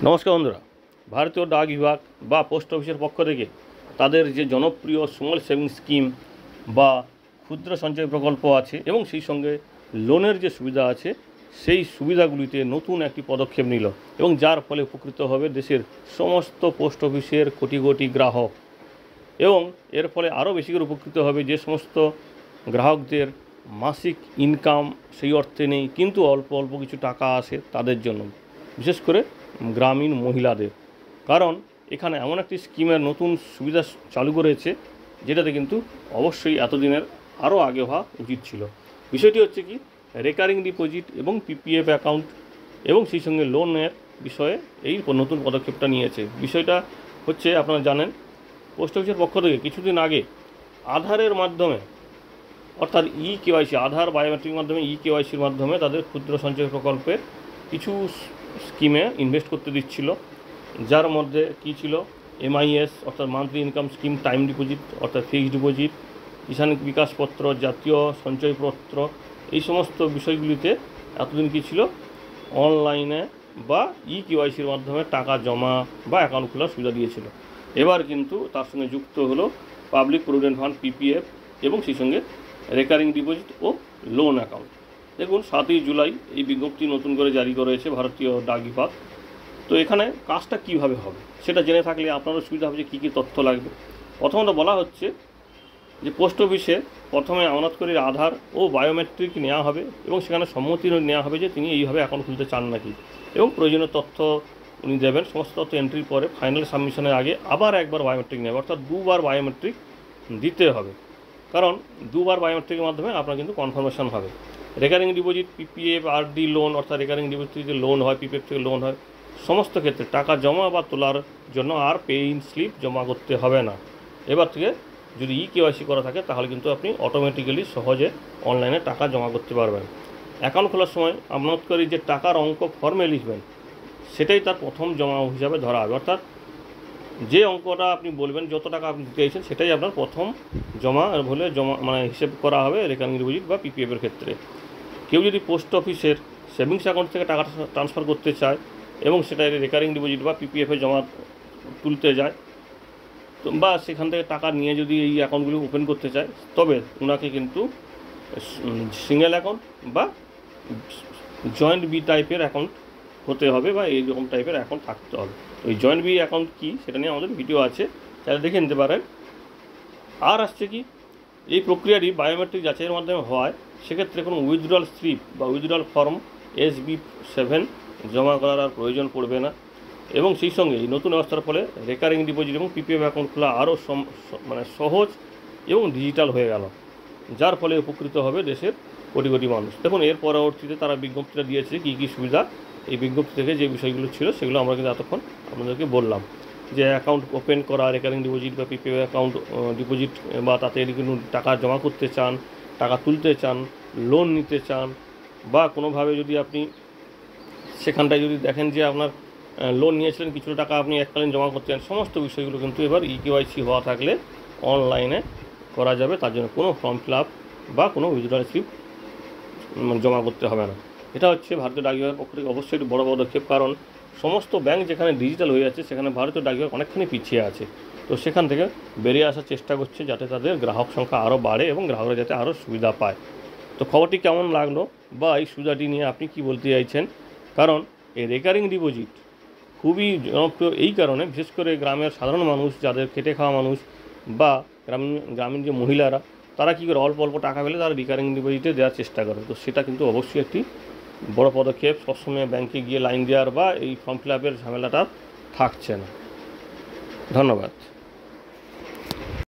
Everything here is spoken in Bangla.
নমস্কার বন্ধুরা, ভারতীয় ডাক বিভাগ বা পোস্ট অফিসের পক্ষ থেকে তাদের যে জনপ্রিয় স্মল সেভিং স্কিম বা ক্ষুদ্র সঞ্চয় প্রকল্প আছে এবং সেই সঙ্গে লোনের যে সুবিধা আছে সেই সুবিধাগুলিতে নতুন একটি পদক্ষেপ নিল এবং যার ফলে উপকৃত হবে দেশের সমস্ত পোস্ট অফিসের কোটি কোটি গ্রাহক। এবং এর ফলে আরও বেশি করে উপকৃত হবে যে সমস্ত গ্রাহকদের মাসিক ইনকাম সেই অর্থে নেই, কিন্তু অল্প অল্প কিছু টাকা আসে তাদের জন্য, বিশেষ করে গ্রামীণ মহিলাদের। কারণ এখানে এমন একটি স্কিমের নতুন সুবিধা চালু করেছে যেটাতে কিন্তু অবশ্যই এতদিনের আরও আগে হওয়া উচিত ছিল। বিষয়টি হচ্ছে কি, রেকারিং ডিপোজিট এবং পিপিএফ অ্যাকাউন্ট এবং সেই সঙ্গে লোনের বিষয়ে এই নতুন পদক্ষেপটা নিয়েছে। বিষয়টা হচ্ছে, আপনারা জানেন পোস্ট অফিসের পক্ষ থেকে কিছুদিন আগে আধারের মাধ্যমে, অর্থাৎ কেওয়াইসি আধার বায়োমেট্রিক মাধ্যমে কেওয়াইসির মাধ্যমে তাদের ক্ষুদ্র সঞ্চয় প্রকল্পে কিছু স্কিমে ইনভেস্ট করতে দিচ্ছিল, যার মধ্যে কী ছিল, MIS অর্থাৎ monthly income scheme, time deposit অর্থাৎ ফিক্সড ডিপোজিট, কিষাণ বিকাশপত্র, জাতীয় সঞ্চয়পত্র, এই সমস্ত বিষয়গুলিতে এতদিন কী ছিল, অনলাইনে বা কেওয়াইসির মাধ্যমে টাকা জমা বা অ্যাকাউন্ট খোলার সুবিধা দিয়েছিল। এবার কিন্তু তার সঙ্গে যুক্ত হলো পাবলিক প্রভিডেন্ট ফান্ড PPF এবং সেই সঙ্গে রেকারিং ডিপোজিট ও লোন অ্যাকাউন্ট। দেখুন 7ই জুলাই এই বিজ্ঞপ্তি নতুন করে জারি করেছে ভারতীয় ডাক বিভাগ। তো এখানে কাজটা কিভাবে হবে সেটা জেনে থাকলে আপনারও সুবিধা হবে যে কী কী তথ্য লাগবে। প্রথমত বলা হচ্ছে যে পোস্ট অফিসে প্রথমে আমানতকারীর আধার ও বায়োমেট্রিক নেওয়া হবে এবং সেখানে সম্মতি নেওয়া হবে যে তিনি এইভাবে অ্যাকাউন্ট খুলতে চান নাকি, এবং প্রয়োজনীয় তথ্য উনি দেবেন। সমস্ত তথ্য এন্ট্রির পরে ফাইনাল সাবমিশনের আগে আবার একবার বায়োমেট্রিক নেবে, অর্থাৎ দুবার বায়োমেট্রিক দিতে হবে। কারণ দুবার বায়োমেট্রিকের মাধ্যমে আপনার কিন্তু কনফার্মেশন হবে। Recurring deposit, PPF, RD loan, অর্থাৎ রেকারিং ডিপোজিট থেকে লোন হয়, PPF থেকে লোন হয়, সমস্ত ক্ষেত্রে টাকা জমা বা তোলার জন্য আর পে ইন স্লিপ জমা করতে হবে না। এবার থেকে যদি কেওয়াইসি করা থাকে তাহলে কিন্তু আপনি অটোমেটিক্যালি সহজে অনলাইনে টাকা জমা করতে পারবেন। অ্যাকাউন্ট খোলার সময় আমানতকারী যে টাকার অঙ্ক ফর্মে লিখবেন সেটাই তার প্রথম জমা হিসাবে ধরা হবে, অর্থাৎ যে অঙ্কটা আপনি বলবেন, যত টাকা আপনি দিতে চাইছেন সেটাই আপনার প্রথম জমা বলে হিসেব করা হবে রেকারিং ডিপোজিট বা PPF এর ক্ষেত্রে। কেউ যদি পোস্ট অফিসের সেভিংস অ্যাকাউন্ট থেকে টাকা ট্রান্সফার করতে চায় এবং সেটা রেকারিং ডিপোজিট বা PPF-এ জমা তুলতে যায়, তো বা সেখান থেকে টাকা নিয়ে যদি এই অ্যাকাউন্টগুলি ওপেন করতে চায়, তবে ওনাকে কিন্তু সিঙ্গেল অ্যাকাউন্ট বা জয়েন্ট বি টাইপের অ্যাকাউন্ট হতে হবে বা এইরকম টাইপের অ্যাকাউন্ট থাকতে হবে। ওই জয়েন্ট বি অ্যাকাউন্ট কী সেটা নিয়ে আমাদের ভিডিও আছে, তাহলে দেখে নিতে পারেন। আর আসছে কি, এই প্রক্রিয়াটি বায়োমেট্রিক যাচাইয়ের মাধ্যমে হয়, সেক্ষেত্রে কোনো উইথড্রয়াল স্লিপ বা উইথড্রয়াল ফর্ম SB7 জমা করার আর প্রয়োজন পড়বে না। এবং সেই সঙ্গে এই নতুন ব্যবস্থার ফলে রেকারিং ডিপোজিট এবং PPF অ্যাকাউন্ট খোলা আরও সহজ এবং ডিজিটাল হয়ে গেল, যার ফলে উপকৃত হবে দেশের কোটি কোটি মানুষ। দেখুন এর পরবর্তীতে তারা বিজ্ঞপ্তিটা দিয়েছে কী কী সুবিধা। এই বিজ্ঞপ্তি থেকে যে বিষয়গুলো ছিল সেগুলো আমরা কিন্তু এতক্ষণ আপনাদেরকে বললাম, যে অ্যাকাউন্ট ওপেন করা, রেকারিং ডিপোজিট বা PPF অ্যাকাউন্ট ডিপোজিট বা তাতে কোনো টাকা জমা করতে চান, টাকা তুলতে চান, লোন নিতে চান, বা কোনোভাবে যদি আপনি সেখানটায় যদি দেখেন যে আপনার লোন নিয়েছিলেন, কিছু টাকা আপনি এককালীন জমা করতে চান, সমস্ত বিষয়গুলো কিন্তু এবার কেওয়াইসি হওয়া থাকলে অনলাইনে করা যাবে। তার জন্য কোনো ফর্ম ফিল আপ বা কোনো উইথড্রয়াল স্লিপ জমা করতে হবে না। এটা হচ্ছে ভারতীয় ডাক বিভাগের পক্ষ থেকে অবশ্যই একটি বড় পদক্ষেপ, কারণ সমস্ত ব্যাংক যেখানে ডিজিটাল হয়ে যাচ্ছে সেখানে ভারতীয় ডাক বিভাগ অনেকখানি পিছিয়ে আছে। তো সেখান থেকে বেরিয়ে আসার চেষ্টা করছে যাতে তাদের গ্রাহক সংখ্যা আরও বাড়ে এবং গ্রাহকরা যাতে আরও সুবিধা পায়। তো খবরটি কেমন লাগলো বা এই সুবিধাটি নিয়ে আপনি কি বলতে চাইছেন? কারণ এই রেকারিং ডিপোজিট খুবই জনপ্রিয় এই কারণে, বিশেষ করে গ্রামের সাধারণ মানুষ, যাদের খেটে খাওয়া মানুষ বা গ্রামীণ যে মহিলারা, তারা কী করে অল্প অল্প টাকা পেলে তারা রেকারিং ডিপোজিটে দেওয়ার চেষ্টা করে। তো সেটা কিন্তু অবশ্যই একটি বড় পদক্ষেপ। সবসময় ব্যাংকে গিয়ে লাইন দেওয়ার বা এই ফর্ম ফিল আপের ঝামেলাটা থাকছে না। ধন্যবাদ।